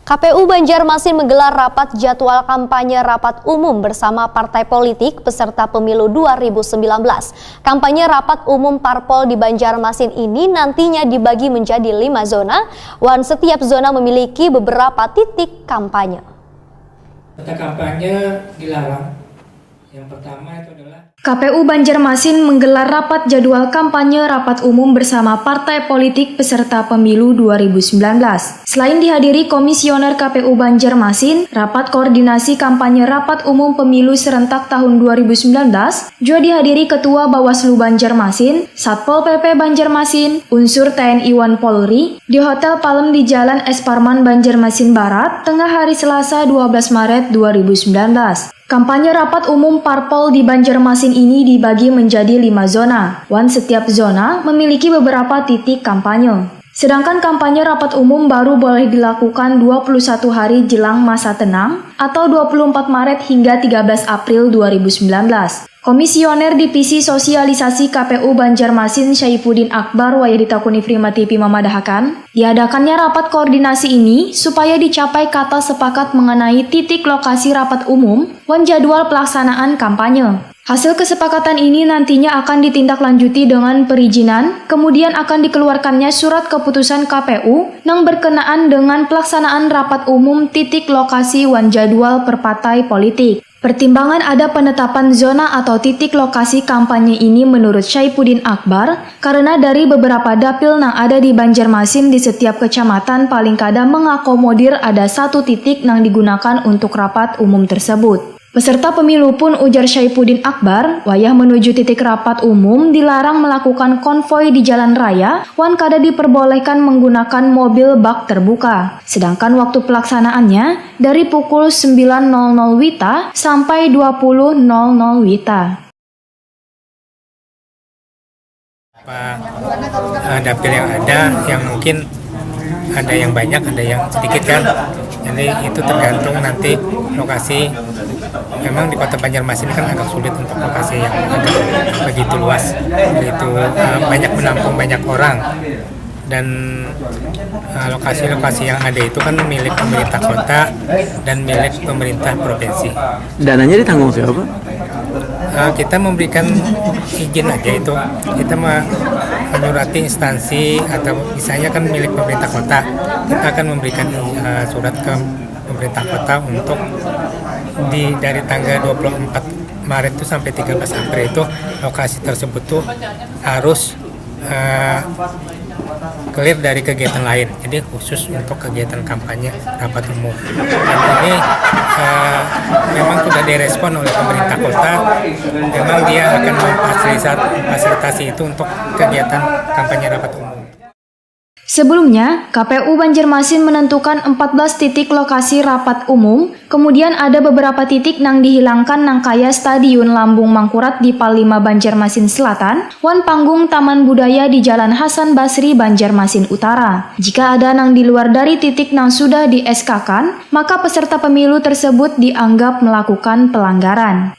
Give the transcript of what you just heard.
KPU Banjarmasin menggelar rapat jadwal kampanye rapat umum bersama partai politik peserta pemilu 2019. Kampanye rapat umum parpol di Banjarmasin ini nantinya dibagi menjadi 5 zona, dan setiap zona memiliki beberapa titik kampanye. Peserta kampanye dilarang. Yang pertama itu adalah KPU Banjarmasin menggelar rapat jadwal kampanye rapat umum bersama partai politik peserta pemilu 2019. Selain dihadiri Komisioner KPU Banjarmasin, rapat koordinasi kampanye rapat umum pemilu serentak tahun 2019 juga dihadiri Ketua Bawaslu Banjarmasin, Satpol PP Banjarmasin, unsur TNI Wan Polri di Hotel Palem di Jalan Es Parman Banjarmasin Barat, tengah hari Selasa 12 Maret 2019. Kampanye rapat umum parpol di Banjarmasin ini dibagi menjadi 5 zona, dan setiap zona memiliki beberapa titik kampanye. Sedangkan kampanye rapat umum baru boleh dilakukan 21 hari jelang masa tenang atau 24 Maret hingga 13 April 2019. Komisioner Divisi Sosialisasi KPU Banjarmasin Syaifuddin Akbar Wayaditakuni Prima TV memadahakan, diadakannya rapat koordinasi ini supaya dicapai kata sepakat mengenai titik lokasi rapat umum dan jadwal pelaksanaan kampanye. Hasil kesepakatan ini nantinya akan ditindaklanjuti dengan perizinan, kemudian akan dikeluarkannya surat keputusan KPU yang berkenaan dengan pelaksanaan rapat umum titik lokasi dan jadwal per partai politik. Pertimbangan ada penetapan zona atau titik lokasi kampanye ini menurut Syaifuddin Akbar karena dari beberapa dapil yang ada di Banjarmasin di setiap kecamatan paling kadang mengakomodir ada satu titik yang digunakan untuk rapat umum tersebut. Peserta pemilu pun ujar Syaifuddin Akbar, wayah menuju titik rapat umum dilarang melakukan konvoi di jalan raya, wan kada diperbolehkan menggunakan mobil bak terbuka. Sedangkan waktu pelaksanaannya dari pukul 9.00 WITA sampai 20.00 WITA. Dapil yang ada yang mungkin ada yang banyak, ada yang sedikit kan. Jadi itu tergantung nanti lokasi. Memang di Kota Banjarmasin kan agak sulit untuk lokasi yang agak begitu luas, begitu banyak menampung banyak orang. Dan lokasi-lokasi yang ada itu kan milik pemerintah kota dan milik pemerintah provinsi. Dananya ditanggung siapa? Kita memberikan izin aja itu. Kita menyurati instansi atau misalnya kan milik pemerintah kota. Kita akan memberikan surat ke pemerintah kota untuk dari tanggal 24 Maret itu sampai 13 April itu lokasi tersebut tuh harus clear dari kegiatan lain, jadi khusus untuk kegiatan kampanye rapat umum. Dan ini memang sudah direspon oleh pemerintah kota, memang dia akan memfasilitasi itu untuk kegiatan kampanye rapat umum. Sebelumnya, KPU Banjarmasin menentukan 14 titik lokasi rapat umum, kemudian ada beberapa titik yang dihilangkan nang kaya Stadion Lambung Mangkurat di Palima Banjarmasin Selatan, wan panggung Taman Budaya di Jalan Hasan Basri Banjarmasin Utara. Jika ada nang di luar dari titik nang sudah di SK-kan, maka peserta pemilu tersebut dianggap melakukan pelanggaran.